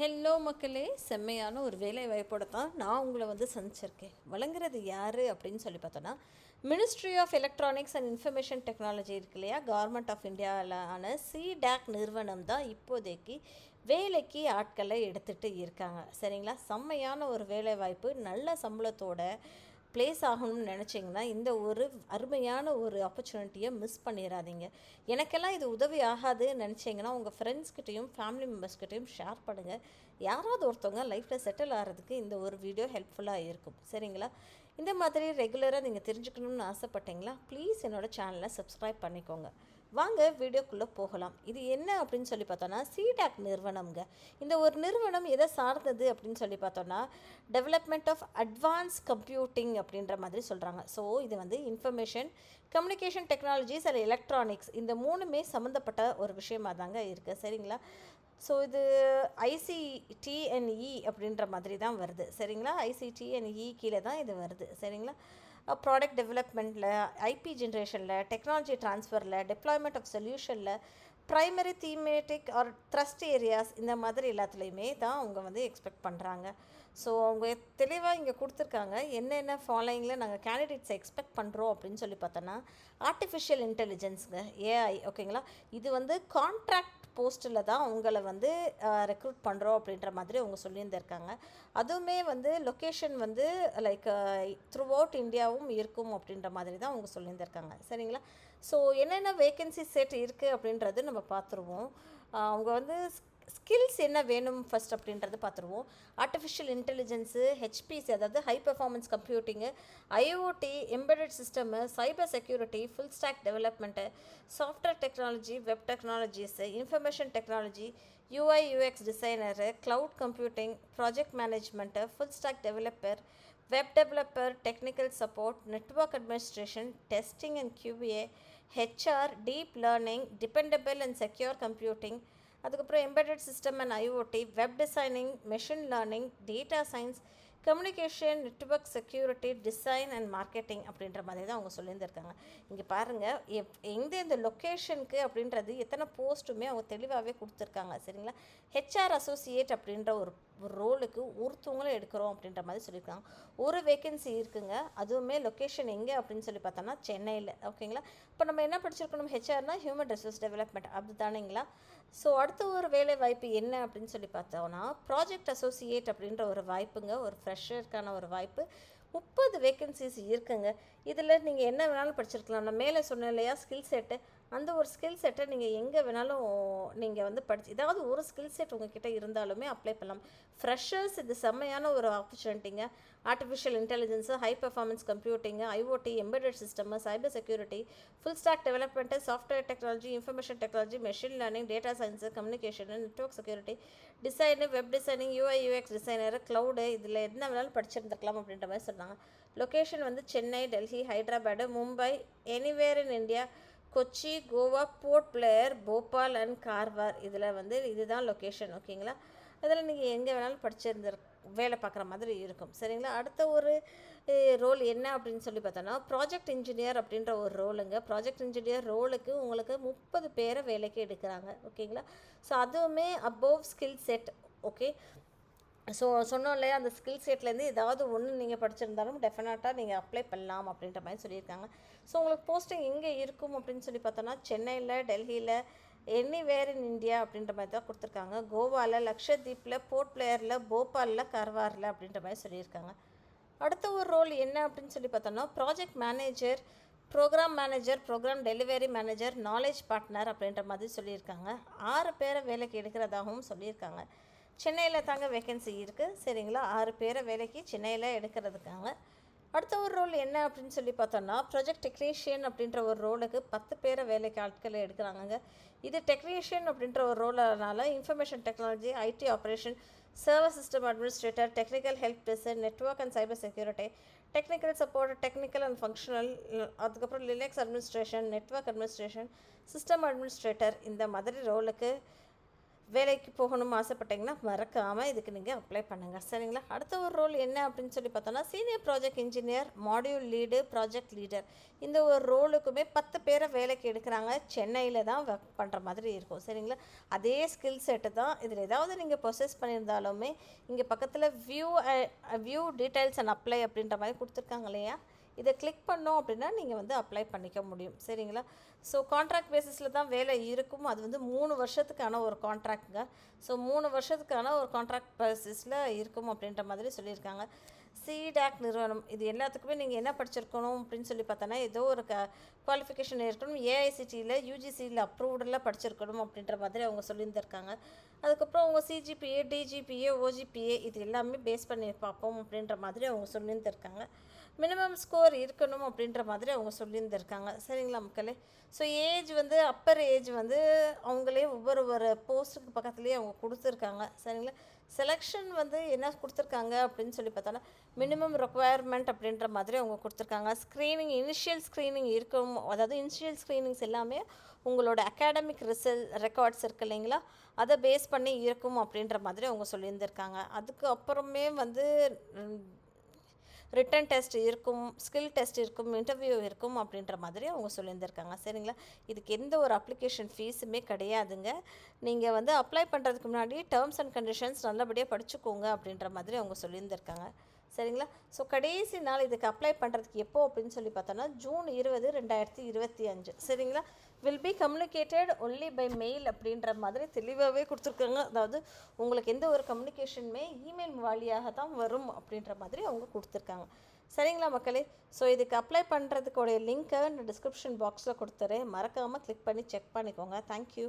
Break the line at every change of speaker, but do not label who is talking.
Hello மக்களே, செம்மையான ஒரு வேலை வாய்ப்போட தான் நான் உங்களை சந்திச்சிருக்கேன். வழங்குறது யார் அப்படின்னு சொல்லி பார்த்தோன்னா, ministry of electronics and information technology இருக்கு இல்லையா, கவர்மெண்ட் ஆஃப் இந்தியாவிலான சிடாக் நிறுவனம் தான் இப்போதைக்கு வேலைக்கு ஆட்களை எடுத்துகிட்டு இருக்காங்க. சரிங்களா, செம்மையான ஒரு வேலை வாய்ப்பு, நல்ல சம்பளத்தோட ப்ளேஸ் ஆகணும்னு நினச்சிங்கன்னா இந்த ஒரு அருமையான ஒரு ஆப்பர்ச்சுனிட்டியை மிஸ் பண்ணிடாதீங்க. எனக்கெல்லாம் இது உதவி ஆகாதுன்னு நினச்சிங்கன்னா உங்கள் ஃப்ரெண்ட்ஸ்கிட்டையும் ஃபேமிலி மெம்பர்ஸ்கிட்டையும் ஷேர் பண்ணுங்கள். யாராவது ஒருத்தவங்க லைஃப்பில் செட்டில் ஆகிறதுக்கு இந்த ஒரு வீடியோ ஹெல்ப்ஃபுல்லாக இருக்கும். சரிங்களா, இந்த மாதிரி ரெகுலராக நீங்கள் தெரிஞ்சுக்கணும்னு ஆசைப்பட்டீங்களா, ப்ளீஸ் என்னோடய சேனலை சப்ஸ்கிரைப் பண்ணிக்கோங்க. வாங்க வீடியோக்குள்ளே போகலாம். இது என்ன அப்படின்னு சொல்லி பார்த்தோன்னா, சிடாக் நிறுவனம்ங்க. இந்த ஒரு நிறுவனம் எதை சார்ந்தது அப்படின்னு சொல்லி பார்த்தோன்னா, டெவலப்மெண்ட் ஆஃப் அட்வான்ஸ் கம்ப்யூட்டிங் அப்படின்ற மாதிரி சொல்கிறாங்க. ஸோ இது information communication technologies and electronics இந்த மூணுமே சம்மந்தப்பட்ட ஒரு விஷயமாக தாங்க இருக்குது. சரிங்களா, ஸோ இது ஐசிடிஎன்இ அப்படின்ற மாதிரி தான் வருது. சரிங்களா, ஐசிடிஎன்இ கீழே தான் இது வருது. சரிங்களா, ப்ராடக்ட் டெவலப்மெண்ட்டில், ஐபி ஜென்ரேஷனில், டெக்னாலஜி ட்ரான்ஸ்ஃபரில், டெப்ளாய்மெண்ட் ஆஃப் சொல்யூஷனில், primary thematic or trust areas இந்த மாதிரி எல்லாத்துலேயுமே தான் அவங்க எக்ஸ்பெக்ட் பண்ணுறாங்க. ஸோ அவங்க தெளிவாக இங்கே கொடுத்துருக்காங்க என்னென்ன ஃபாலோயிங்கில் நாங்கள் கேண்டிடேட்ஸை எக்ஸ்பெக்ட் பண்ணுறோம் அப்படின்னு சொல்லி பார்த்தோன்னா, ஆர்டிஃபிஷியல் இன்டெலிஜென்ஸுங்க, ஏஐ. ஓகேங்களா, இது கான்ட்ராக்ட் போஸ்ட்டில் தான் உங்களை ரெக்ரூட் பண்ணுறோம் அப்படின்ற மாதிரி அவங்க சொல்லியிருந்திருக்காங்க. அதுவுமே லொக்கேஷன் லைக் த்ரூ அவுட் இந்தியாவும் இருக்கும் அப்படின்ற மாதிரி தான் அவங்க சொல்லியிருந்திருக்காங்க. சரிங்களா, ஸோ என்னென்ன வேக்கன்சி செட் இருக்குது அப்படின்றது நம்ம பார்த்துருவோம். அவங்க ஸ்கில்ஸ் என்ன வேணும் ஃபஸ்ட் அப்படின்றது பார்த்துருவோம். ஆர்டிஃபிஷியல் இன்டெலிஜென்ஸு, ஹெச்பிசி அதாவது high performance computing, IoT, embedded system, cyber security, full stack development, software technology, web technologies, information technology, UI UX designer, cloud computing, project management, full stack developer, web developer, technical support, network administration, testing and QA, HR, deep learning, dependable and secure computing, அதுக்கப்புறம் embedded system and IoT, web designing, machine learning, data science, communication, network security, design and marketing அப்படின்ற மாதிரி தான் அவங்க சொல்லியிருந்திருக்காங்க. இங்கே பாருங்கள் எந்தெந்த லொக்கேஷனுக்கு அப்படின்றது எத்தனை போஸ்ட்டுமே அவங்க தெளிவாகவே கொடுத்துருக்காங்க. சரிங்களா, ஹெச்ஆர் அசோசியேட் அப்படின்ற ஒரு ரோலுக்கு ஒருத்தவங்களும் எடுக்கிறோம் அப்படின்ற மாதிரி சொல்லியிருக்காங்க. ஒரு வேக்கன்சி இருக்குங்க, அதுவுமே லொக்கேஷன் எங்கே அப்படின்னு சொல்லி பார்த்தோன்னா சென்னையில். ஓகேங்களா, இப்போ நம்ம என்ன படிச்சிருக்கணும், ஹெச்ஆர்னா ஹியூமன் ரிசோர்ஸ் டெவலப்மெண்ட், அப்படி தானேங்களா. ஸோ அடுத்த ஒரு வேலை வாய்ப்பு என்ன அப்படின்னு சொல்லி பார்த்தோன்னா, ப்ராஜெக்ட் அசோசியேட் அப்படின்ற ஒரு வாய்ப்புங்க, ஒரு ஃப்ரெஷருக்கான ஒரு வாய்ப்பு. 30 வேக்கன்சிஸ் இருக்குங்க. இதில் நீங்கள் என்ன வேணாலும் படிச்சிருக்கலாம். நான் மேலே சொன்னேன் இல்லையா ஸ்கில் செட்டு, அந்த ஒரு ஸ்கில் செட்டை நீங்கள் எங்கே வேணாலும் நீங்கள் படிச்சு ஏதாவது ஒரு ஸ்கில் செட் உங்ககிட்ட இருந்தாலுமே அப்ளை பண்ணலாம். ஃப்ரெஷர்ஸ் இது செம்மையான ஒரு ஆப்பர்ச்சுனிட்டிங்க. Artificial intelligence, high performance computing, IoT, embedded system, cyber security, full stack development, software technology, information technology, machine learning, data science, communication, network security, design, web designing, UI UX designer, cloud, இதில் என்ன வேணாலும் படிச்சிருந்துருக்கலாம் அப்படின்ற மாதிரி சொன்னாங்க. Location Chennai, Delhi, Hyderabad, Mumbai, anywhere in India, Kochi, Goa, Port Blair, Bhopal and Karwar. இதில் இதுதான் location. ஓகேங்களா, அதில் நீங்கள் எங்கே வேணாலும் வேலை பார்க்குற மாதிரி இருக்கும். சரிங்களா, அடுத்த ஒரு ரோல் என்ன அப்படின்னு சொல்லி பார்த்தோன்னா, ப்ராஜெக்ட் இன்ஜினியர் அப்படின்ற ஒரு ரோலுங்க. ப்ராஜெக்ட் இன்ஜினியர் ரோலுக்கு உங்களுக்கு 30 பேரை வேலைக்கு எடுக்கிறாங்க. ஓகேங்களா, ஸோ அதுவுமே above skill set. Okay, so சொன்னோம் இல்லையா, அந்த ஸ்கில் செட்லேருந்து ஏதாவது ஒன்று நீங்கள் படிச்சிருந்தாலும் டெஃபினட்டாக நீங்கள் அப்ளை பண்ணலாம் அப்படின்ற மாதிரி சொல்லியிருக்காங்க. ஸோ உங்களுக்கு போஸ்டிங் எங்கே இருக்கும் அப்படின்னு சொல்லி பார்த்தோன்னா, சென்னையில், டெல்லியில், எனிவேர் இன் இந்தியா அப்படின்ற மாதிரி தான் கொடுத்துருக்காங்க. கோவாவில், லக்ஷதீப்பில், போர்ட் பிளேயரில், போபாலில், கர்வாரில் அப்படின்ற மாதிரி சொல்லியிருக்காங்க. அடுத்த ஒரு ரோல் என்ன அப்படின்னு சொல்லி பார்த்தோன்னா, project manager, programme manager, programme delivery manager, knowledge partner அப்படின்ற மாதிரி சொல்லியிருக்காங்க. 6 பேரை வேலைக்கு எடுக்கிறதாகவும் சொல்லியிருக்காங்க. சென்னையில் தாங்க வேக்கன்சி இருக்குது. சரிங்களா, 6 பேரை வேலைக்கு சென்னையில் எடுக்கிறதுக்காங்க. அடுத்த ஒரு ரோல் என்ன அப்படின்னு சொல்லி பார்த்தோன்னா, ப்ராஜெக்ட் டெக்னீஷியன் அப்படின்ற ஒரு ரோலுக்கு 10 பேரை வேலைக்கு ஆட்களை எடுக்கிறாங்க. இது டெக்னீஷியன் அப்படின்ற ஒரு ரோலனால information technology, IT operation, server system administrator, technical help desk, network and cyber security, technical support, technical and functional, அதுக்கப்புறம் Linux administration, network administration, system administrator, இந்த மாதிரி ரோலுக்கு வேலைக்கு போகணும்னு ஆசைப்பட்டீங்கன்னா மறக்காமல் இதுக்கு நீங்கள் அப்ளை பண்ணுங்கள். சரிங்களா? அடுத்த ஒரு ரோல் என்ன அப்படின்னு சொல்லி பார்த்தோன்னா, senior project engineer, module lead, project leader. இந்த ஒரு ரோலுக்குமே 10 பேரை வேலைக்கு எடுக்கிறாங்க. சென்னையில் தான் ஒர்க் பண்ணுற மாதிரி இருக்கும். சரிங்களா? அதே ஸ்கில் செட்டு தான். இதில் ஏதாவது நீங்கள் ப்ரொசஸ் பண்ணியிருந்தாலுமே இங்கே பக்கத்தில் வியூ டீட்டெயில்ஸ் அண்ட் அப்ளை அப்படின்ற மாதிரி கொடுத்துருக்காங்க இல்லையா? இதை கிளிக் பண்ணோம் அப்படின்னா நீங்கள் வந்து அப்ளை பண்ணிக்க முடியும். சரிங்களா? ஸோ கான்ட்ராக்ட் பேசிஸில் தான் வேலை இருக்கும். அது வந்து 3 வருஷத்துக்கான ஒரு கான்ட்ராக்டுங்க. ஸோ 3 வருஷத்துக்கான ஒரு கான்ட்ராக்ட் பேசிஸில் இருக்கும் அப்படின்ற மாதிரி சொல்லியிருக்காங்க. சிடாக் நிறுவனம், இது எல்லாத்துக்குமே நீங்கள் என்ன படிச்சிருக்கணும் அப்படின்னு சொல்லி பார்த்தோன்னா, ஏதோ ஒரு குவாலிஃபிகேஷன் இருக்கணும். ஏஐசிடியில் யூஜிசியில் அப்ரூவ்டில் படிச்சிருக்கணும் அப்படின்ற மாதிரி அவங்க சொல்லியிருந்திருக்காங்க. அதுக்கப்புறம் அவங்க சிஜிபிஏ, டிஜிபிஏ, ஓஜிபிஏ இது எல்லாமே பேஸ் பண்ணி பார்ப்போம் அப்படின்ற மாதிரி அவங்க சொல்லியிருந்திருக்காங்க. மினிமம் ஸ்கோர் இருக்கணும் அப்படின்ற மாதிரி அவங்க சொல்லியிருந்திருக்காங்க. சரிங்களா மக்களே? ஸோ ஏஜ் வந்து அப்பர் ஏஜ் வந்து அவங்களே ஒவ்வொரு போஸ்ட்டுக்கு பக்கத்துலேயே அவங்க கொடுத்துருக்காங்க. சரிங்களா? செலெக்ஷன் வந்து என்ன கொடுத்துருக்காங்க அப்படின்னு சொல்லி பார்த்தோன்னா, மினிமம் ரெக்குவயர்மெண்ட் அப்படின்ற மாதிரி அவங்க கொடுத்துருக்காங்க. ஸ்க்ரீனிங், இனிஷியல் ஸ்க்ரீனிங் இருக்கும். அதாவது இனிஷியல் ஸ்க்ரீனிங்ஸ் எல்லாமே உங்களோட அகாடமிக் ரெக்கார்ட்ஸ் இருக்குது இல்லைங்களா, அதை பேஸ் பண்ணி இருக்கும் அப்படின்ற மாதிரி அவங்க சொல்லியிருந்திருக்காங்க. அதுக்கு அப்புறமே வந்து ரிட்டன் டெஸ்ட் இருக்கும், ஸ்கில் டெஸ்ட் இருக்கும், இன்டர்வியூ இருக்கும் அப்படின்ற மாதிரி அவங்க சொல்லியிருந்திருக்காங்க. சரிங்களா? இதுக்கு எந்த ஒரு அப்ளிகேஷன் ஃபீஸுமே கிடையாதுங்க. நீங்கள் வந்து அப்ளை பண்ணுறதுக்கு முன்னாடி டேர்ம்ஸ் அண்ட் கண்டிஷன்ஸ் நல்லபடியாக படிச்சுக்கோங்க அப்படின்ற மாதிரி அவங்க சொல்லியிருந்திருக்காங்க. சரிங்களா? ஸோ கடைசி நாள் இதுக்கு அப்ளை பண்ணுறதுக்கு எப்போ அப்படின்னு சொல்லி பார்த்தோன்னா, ஜூன் 20, 2025. சரிங்களா? Will be communicated only by mail அப்படின்ற மாதிரி தெளிவாகவே கொடுத்துருக்காங்க. அதாவது உங்களுக்கு எந்த ஒரு கம்யூனிகேஷனுமே இமெயில் வழியாக தான் வரும் அப்படின்ற மாதிரி அவங்க கொடுத்துருக்காங்க. சரிங்களா மக்களே? ஸோ இதுக்கு அப்ளை பண்ணுறதுக்குடைய லிங்க்கை நான் டிஸ்கிரிப்ஷன் பாக்ஸில் கொடுத்துறேன். மறக்காமல் கிளிக் பண்ணி செக் பண்ணிக்கோங்க. தேங்க்யூ.